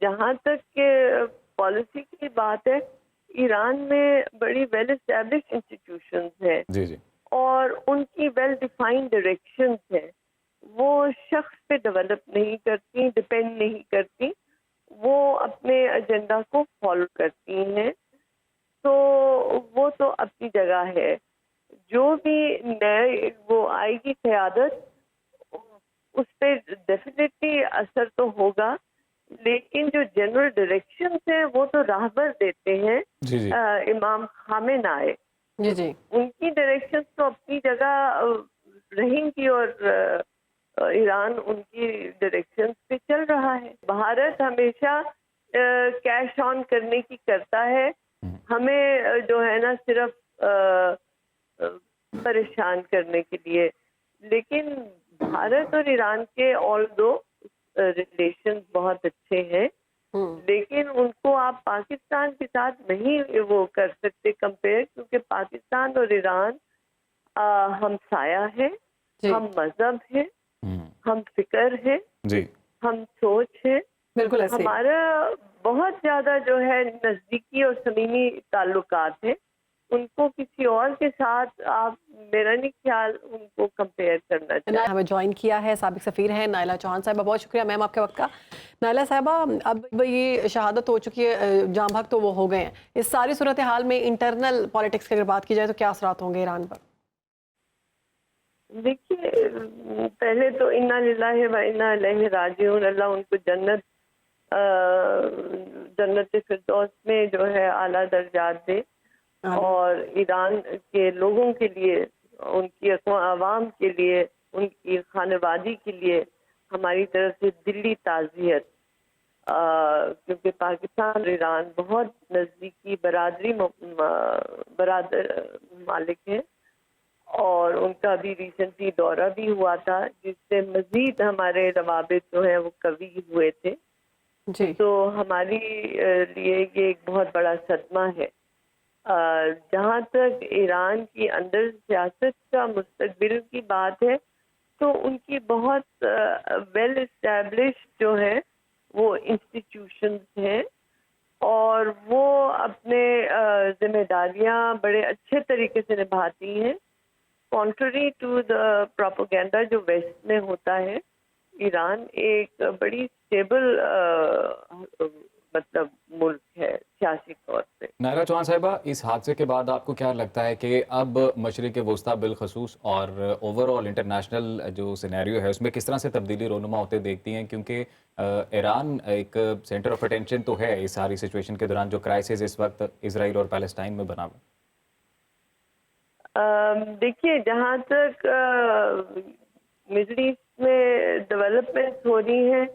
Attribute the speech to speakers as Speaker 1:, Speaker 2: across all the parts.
Speaker 1: جہاں تک کہ پالیسی کی بات ہے، ایران میں بڑی ویل اسٹیبلش انسٹیٹیوشنز ہیں
Speaker 2: جی جی
Speaker 1: اور ان کی ویل ڈیفائنڈ ڈائریکشنز ہیں. وہ شخص پہ ڈیولپ نہیں کرتی، ڈپینڈ نہیں کرتی، وہ اپنے ایجنڈا کو فالو کرتی ہیں. تو وہ تو اپنی جگہ ہے. جو بھی نئے وہ آئے گی قیادت، اس پہ ڈیفینیٹلی اثر تو ہوگا، لیکن جو جنرل ڈائریکشنز ہیں وہ تو راہبر دیتے ہیں.
Speaker 2: جی جی
Speaker 1: امام خامنہ
Speaker 3: جی جی
Speaker 1: ان کی ڈائریکشن تو اپنی جگہ رہیں گی، اور ایران ان کی ڈائریکشن پہ چل رہا ہے. بھارت ہمیشہ کیش آن کرنے کی کرتا ہے، ہمیں جو ہے نا صرف پریشان کرنے کے لیے. لیکن بھارت اور ایران کے آل دو ریلیشن بہت اچھے ہیں، لیکن ان کو آپ پاکستان کے ساتھ نہیں وہ کر سکتے کمپیئر، کیونکہ پاکستان اور ایران ہمسایہ ہیں، ہم مذہب ہیں، ہم فکر ہیں،
Speaker 2: جی
Speaker 1: ہم سوچ ہیں.
Speaker 3: بالکل ایسے
Speaker 1: ہمارا بہت زیادہ جو ہے نزدیکی اور صمیمی تعلقات ہیں. ان کو کسی اور کے ساتھ آپ میرا نہیں خیال ان کو کمپیئر کرنا چاہیے.
Speaker 3: ہمیں جوائن کیا ہے سابق سفیر ہیں نائلہ چوہان صاحبہ. بہت شکریہ میم آپ کے وقت کا. نائلہ صاحبہ، اب یہ شہادت ہو چکی ہے، جاں بحق تو وہ ہو گئے ہیں، اس ساری صورتحال میں انٹرنل پالیٹکس کی اگر بات کی جائے تو کیا اثرات ہوں گے ایران پر؟
Speaker 1: دیکھیے، پہلے تو انا للہ و انا الیہ راجعون، اللہ ان کو جنت فردوس میں جو ہے اعلیٰ درجات دے، اور ایران کے لوگوں کے لیے، ان کی عوام کے لیے، ان کی خانوادی کے لیے ہماری طرف سے دلی تعزیت. کیونکہ پاکستان اور ایران بہت نزدیکی برادری مالک ہیں، اور ان کا بھی ریسنٹلی دورہ بھی ہوا تھا، جس سے مزید ہمارے روابط جو ہیں وہ قوی ہوئے تھے.
Speaker 3: جی
Speaker 1: تو ہماری لیے یہ ایک بہت بڑا صدمہ ہے. جہاں تک ایران کی اندر سیاست کا مستقبل کی بات ہے، تو ان کی بہت ویل اسٹیبلش جو ہے وہ انسٹیٹیوشنز ہیں، اور وہ اپنے ذمہ داریاں بڑے اچھے طریقے سے نبھاتی ہیں. کانٹری ٹو دا پروپیگنڈا جو ویسٹ میں ہوتا ہے، ایران ایک بڑی اسٹیبل مطلب ملک ہے سیاسی طور پہ.
Speaker 2: نائلہ چوہان صاحبہ، اس حادثے کے بعد آپ کو کیا لگتا ہے کہ اب مشرق وسطیٰ بالخصوص اور اوور آل انٹرنیشنل جو سینیریو ہے اس میں کس طرح سے تبدیلی رونما ہوتے دیکھتی ہیں؟ کیونکہ ایران ایک سینٹر آف اٹینشن تو ہے اس ساری سچویشن کے دوران، جو کرائسس اس وقت اسرائیل اور پیلسٹائن میں بنا ہوا.
Speaker 1: دیکھیے، جہاں تک مڈل ایسٹ میں ڈیولپمنٹ ہو رہی ہیں،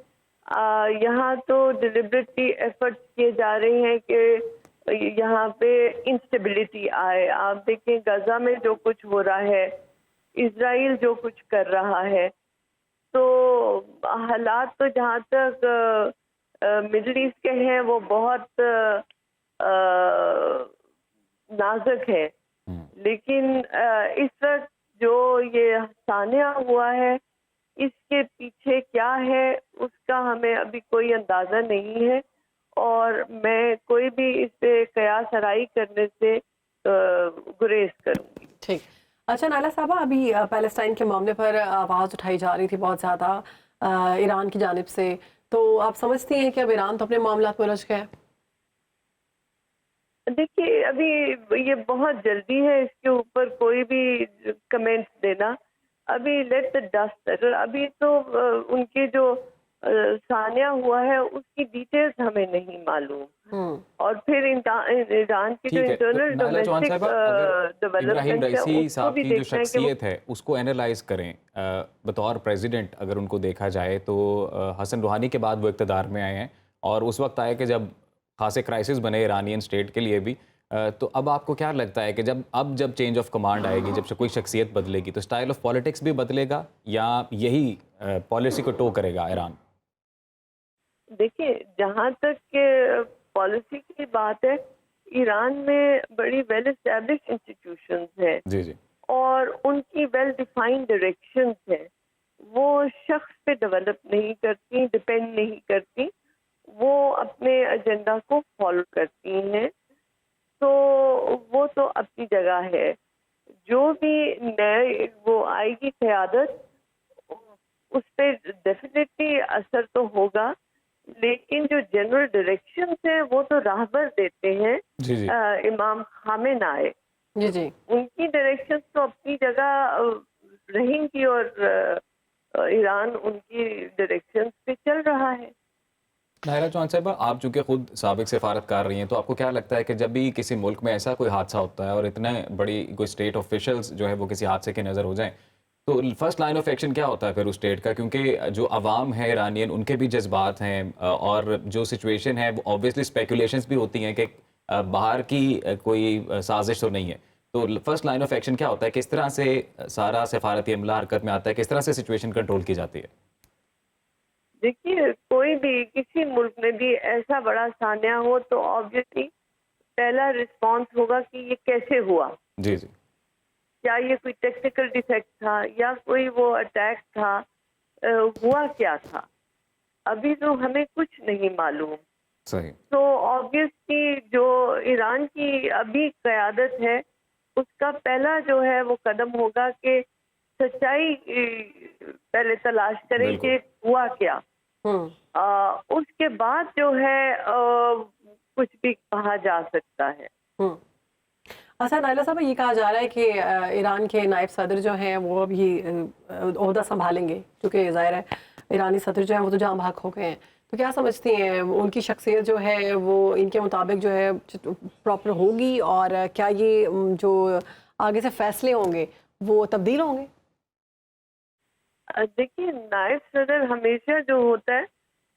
Speaker 1: یہاں تو ڈیلیبریٹلی ایفرٹس کیے جا رہے ہیں کہ یہاں پہ انسٹیبلٹی آئے. آپ دیکھیں غزہ میں جو کچھ ہو رہا ہے، اسرائیل جو کچھ کر رہا ہے، تو حالات تو جہاں تک مڈل ایسٹ کے ہیں وہ بہت نازک ہے. لیکن اس وقت جو یہ سانحہ ہوا ہے، اس کے پیچھے کیا ہے اس کا ہمیں ابھی کوئی اندازہ نہیں ہے، اور میں کوئی بھی اس پہ قیاس آرائی کرنے سے گریز کروں گی.
Speaker 3: ٹھیک. اچھا نائلہ صاحبہ، ابھی پیلسٹائن کے معاملے پر آواز اٹھائی جا رہی تھی بہت زیادہ ایران کی جانب سے، تو آپ سمجھتی ہیں کہ اب ایران تو اپنے معاملات میں الجھ گیا ہے؟
Speaker 1: دیکھیے، ابھی یہ بہت جلدی ہے اس کے اوپر کوئی بھی کمنٹس دینا. ابھی لیٹ ڈسٹ سیٹل. ابھی تو ان کے جو سانحہ ہوا ہے اس کی ڈیٹیلز ہمیں نہیں معلوم، اور پھر ایران کی جو انٹرنل ڈومیسٹک
Speaker 2: ابراہیم
Speaker 1: ڈیولپمنٹ ہے
Speaker 2: رئیسی
Speaker 1: اس کو
Speaker 2: صاحب
Speaker 1: بھی
Speaker 2: کی جو
Speaker 1: دیکھنا ہے کہ
Speaker 2: شخصیت ہے اس کو اینالائز کریں بطور پریزیڈنٹ. اگر ان کو دیکھا جائے تو حسن روحانی کے بعد وہ اقتدار میں آئے ہیں، اور اس وقت آئے کہ جب خاصے کرائسس بنے ایرانین اسٹیٹ کے لیے بھی. تو اب آپ کو کیا لگتا ہے کہ جب چینج آف کمانڈ آئے گی، جب کوئی شخصیت بدلے گی، تو سٹائل آف پالیٹکس بھی بدلے گا یا یہی پالیسی کو ٹو کرے گا ایران؟
Speaker 1: دیکھیے، جہاں تک کہ پالیسی کی بات ہے، ایران میں بڑی ویل اسٹیبلش انسٹیٹیوشنز ہیں،
Speaker 2: جی جی
Speaker 1: اور ان کی ویل ڈیفائنڈ ڈائریکشنز ہیں. وہ شخص پہ ڈیولپ نہیں کرتی، ڈپینڈ نہیں کرتی، وہ اپنے ایجنڈا کو فالو کرتی ہیں، تو وہ تو اپنی جگہ ہے. جو بھی نئے وہ آئے گی قیادت، اس پہ ڈیفینیٹلی اثر تو ہوگا، لیکن جو جنرل ڈائریکشنز ہیں وہ تو راہبر دیتے ہیں.
Speaker 2: جی جی
Speaker 1: امام خامنہ ہے،
Speaker 3: جی جی
Speaker 1: ان کی ڈائریکشنز تو اپنی جگہ رہیں گی، اور ایران ان کی ڈائریکشنز پہ چل رہا ہے.
Speaker 2: نائلہ چوہان صاحبہ، آپ چونکہ خود سابق سفارتکار رہی ہیں، تو آپ کو کیا لگتا ہے کہ جب بھی کسی ملک میں ایسا کوئی حادثہ ہوتا ہے اور اتنے بڑی کوئی اسٹیٹ آفیشلز جو ہے وہ کسی حادثے کے نظر ہو جائیں، تو فرسٹ لائن آف ایکشن کیا ہوتا ہے پھر اس اسٹیٹ کا؟ کیونکہ جو عوام ہے ایرانین، ان کے بھی جذبات ہیں، اور جو سچویشن ہے وہ آبویسلی اسپیکولیشنز بھی ہوتی ہیں کہ باہر کی کوئی سازش تو نہیں ہے. تو فرسٹ لائن آف ایکشن کیا ہوتا ہے؟ کس طرح سے سارا سفارتی عملہ حرکت میں آتا ہے؟ کس طرح سے سچویشن کنٹرول کی جاتی ہے؟
Speaker 1: دیکھیے، کوئی بھی کسی ملک میں بھی ایسا بڑا سانحہ ہو تو آبویسلی پہلا رسپانس ہوگا کہ یہ کیسے ہوا،
Speaker 2: جی جی
Speaker 1: کیا یہ کوئی ٹیکنیکل ڈیفیکٹ تھا یا کوئی وہ اٹیک تھا، ہوا کیا تھا. ابھی تو ہمیں کچھ نہیں معلوم.
Speaker 2: صحیح.
Speaker 1: تو آبویسلی جو ایران کی ابھی قیادت ہے، اس کا پہلا جو ہے وہ قدم ہوگا کہ سچائی پہلے تلاش کریں
Speaker 2: بالکل.
Speaker 1: کہ ہوا کیا. اس کے بعد جو ہے کچھ بھی کہا جا سکتا ہے.
Speaker 3: اچھا نائلہ صاحب، یہ کہا جا رہا ہے کہ ایران کے نائب صدر جو ہیں وہ ابھی عہدہ سنبھالیں گے، کیونکہ ظاہر ہے ایرانی صدر جو ہیں وہ تو جاں بحق ہو گئے ہیں. تو کیا سمجھتی ہیں ان کی شخصیت جو ہے وہ ان کے مطابق جو ہے پراپر ہوگی، اور کیا یہ جو آگے سے فیصلے ہوں گے وہ تبدیل ہوں گے؟
Speaker 1: دیکھیے، نائب صدر ہمیشہ جو ہوتا ہے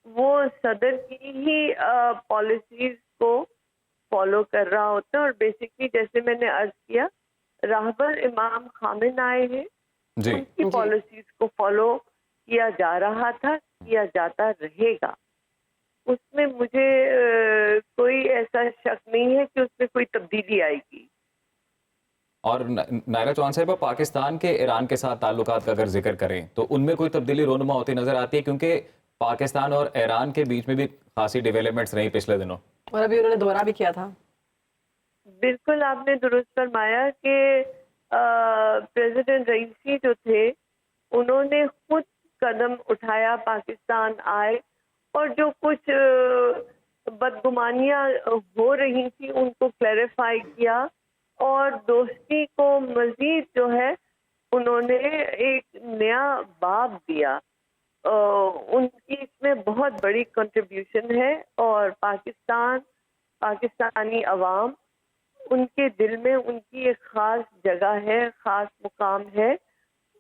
Speaker 1: وہ صدر کی ہی پالیسیز کو فالو کر رہا ہوتا ہے، اور بیسکلی جیسے میں نے عرض کیا، راہبر امام خامنہ ہیں،
Speaker 2: جی
Speaker 1: ان کی پالیسیز کو فالو کیا جا رہا تھا، کیا جاتا رہے گا. اس میں مجھے کوئی ایسا شک نہیں ہے کہ اس میں کوئی تبدیلی آئے گی.
Speaker 2: اور نائلہ چوہان صاحبہ، پاکستان کے ایران کے ساتھ تعلقات کا اگر ذکر کریں تو ان میں کوئی تبدیلی رونما ہوتی نظر آتی ہے؟ کیونکہ پاکستان اور ایران کے بیچ میں بھی خاصی ڈیولپمنٹس رہی پچھلے دنوں،
Speaker 3: اور ابھی انہوں نے دورہ بھی کیا تھا.
Speaker 1: بالکل آپ نے درست فرمایا کہ پریزیڈنٹ رئیسی جو تھے انہوں نے خود قدم اٹھایا، پاکستان آئے، اور جو کچھ بدگمانیاں ہو رہی تھیں ان کو کلیریفائی کیا، اور دوستی کو مزید جو ہے انہوں نے ایک نیا باب دیا. ان کی اس میں بہت بڑی کنٹریبیوشن ہے، اور پاکستانی عوام ان کے دل میں ان کی ایک خاص جگہ ہے، خاص مقام ہے،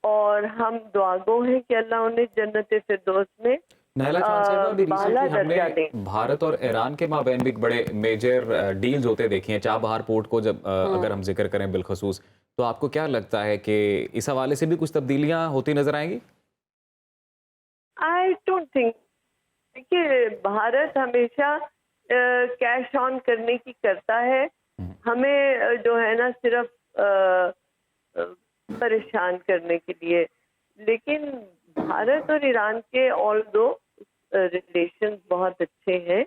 Speaker 1: اور ہم دعاگو ہیں کہ اللہ انہیں جنت فردوس میں
Speaker 2: نائلہ چوہان صاحبہ، ابھی
Speaker 1: بالا
Speaker 2: ریسنٹلی ہم
Speaker 1: درجہ دیں.
Speaker 2: نے بھارت اور ایران کے مابین بھی بڑے میجر ڈیلز ہوتے دیکھے ہیں. چابہار پورٹ کو جب اگر ہم ذکر کریں بالخصوص، تو آپ کو کیا لگتا ہے کہ اس حوالے سے بھی کچھ تبدیلیاں ہوتی نظر آئیں گی؟
Speaker 1: I don't think. دیکھیے، بھارت ہمیشہ کیش آن کرنے کی کرتا ہے، ہمیں جو ہے نا صرف پریشان کرنے کے لیے. لیکن بھارت اور ایران کے آل دو ریلیشن بہت اچھے ہیں،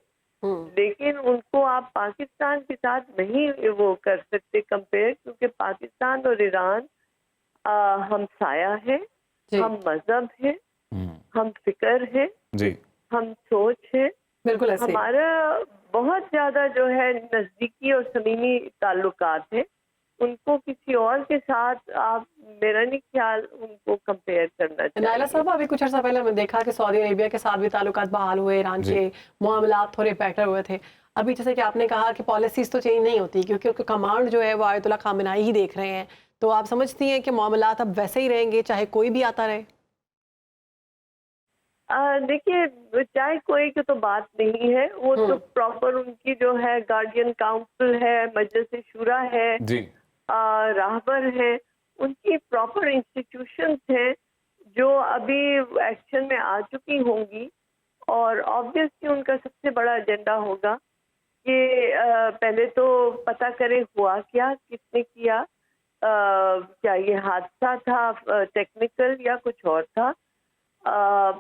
Speaker 1: لیکن ان کو آپ پاکستان کے ساتھ نہیں وہ کر سکتے کمپیئر، کیونکہ پاکستان اور ایران ہمسایہ ہیں، ہم مذہب ہیں، ہم فکر ہیں،
Speaker 2: جی
Speaker 1: ہم سوچ ہیں.
Speaker 3: بالکل ایسے
Speaker 1: ہمارا بہت زیادہ جو ہے نزدیکی اور صمیمی تعلقات ہیں. ان کو کسی اور کے ساتھ آپ، میرا نہیں خیال ان کو کمپیئر کرنا
Speaker 3: نائلہ
Speaker 1: چاہیے.
Speaker 3: صاحب، ابھی کچھ عرصہ پہلے ہم نے دیکھا کہ سعودی عربیہ کے ساتھ بھی تعلقات بحال ہوئے، ایران
Speaker 2: جی.
Speaker 3: کے معاملات تھوڑے بیٹر ہوئے تھے. ابھی جیسے کہ آپ نے کہا کہ پالیسیز تو چینج نہیں ہوتی، کیونکہ ان کا کمانڈ جو ہے وہ آیت اللہ خامنائی ہی دیکھ رہے ہیں. تو آپ سمجھتی ہیں کہ معاملات اب ویسے ہی رہیں گے چاہے کوئی بھی آتا رہے؟
Speaker 1: دیکھیے، چاہے کوئی کی تو بات نہیں ہے، وہ تو پراپر ان کی جو ہے گارڈین کاؤنسل ہے، مجلس شورا ہے،
Speaker 2: جی
Speaker 1: راہبر ہیں، ان کی پراپر انسٹیٹیوشنز ہیں جو ابھی ایکشن میں آ چکی ہوں گی. اور آبویسلی ان کا سب سے بڑا ایجنڈا ہوگا کہ پہلے تو پتہ کرے ہوا کیا، کس نے کیا، کیا یہ حادثہ تھا ٹیکنیکل یا کچھ اور تھا.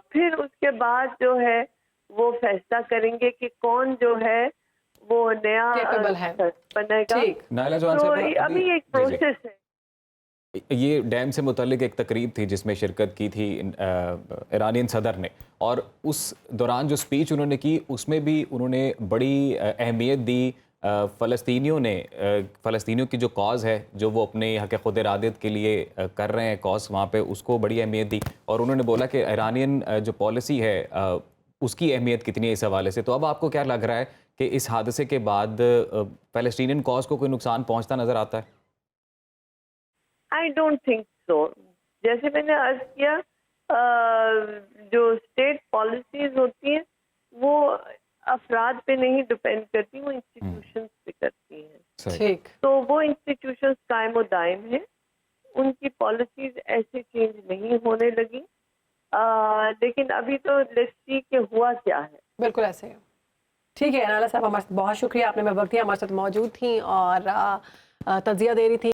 Speaker 1: پھر اس کے بعد جو ہے وہ فیصلہ کریں گے کہ کون جو ہے وہ نیا
Speaker 3: Capable ہے.
Speaker 1: بنے گا.
Speaker 3: ٹھیک.
Speaker 2: نائلہ چوہان
Speaker 1: تو
Speaker 2: صاحبہ
Speaker 1: ابھی ایک
Speaker 2: جی جی
Speaker 1: پروسیس ہے.
Speaker 2: یہ ڈیم سے متعلق ایک تقریب تھی جس میں شرکت کی تھی ایرانین صدر نے، اور اس دوران جو سپیچ انہوں نے کی اس میں بھی انہوں نے بڑی اہمیت دی فلسطینیوں کی جو کاز ہے، جو وہ اپنے حق خود ارادت کے لیے کر رہے ہیں کاز وہاں پہ، اس کو بڑی اہمیت دی، اور انہوں نے بولا کہ ایرانین جو پالیسی ہے اس کی اہمیت کتنی ہے اس حوالے سے. تو اب آپ کو کیا لگ رہا ہے کہ اس حادثے کے بعد فلسطینین کاز کو کوئی نقصان پہنچتا نظر آتا ہے؟
Speaker 1: I don't think so. جیسے میں نے عرض کیا جو اسٹیٹ پالیسیز ہوتی ہیں وہ افراد پہ نہیں ڈپینڈ کرتی، وہ انسٹیٹیوشنز پہ کرتی ہیں.
Speaker 3: ٹھیک.
Speaker 1: تو وہ انسٹیٹیوشنز قائم و دائم ہیں، ان کی پالیسیز ایسے چینج نہیں ہونے لگی. لیکن ابھی تو لیٹس سی کہ ہوا کیا ہے.
Speaker 3: بالکل ایسے ہے. ٹھیک ہے نائلہ صاحب، ہمارے بہت شکریہ، آپ نے میں وقت دیا، ہمارے ساتھ موجود تھیں اور تجزیہ دے رہی تھی.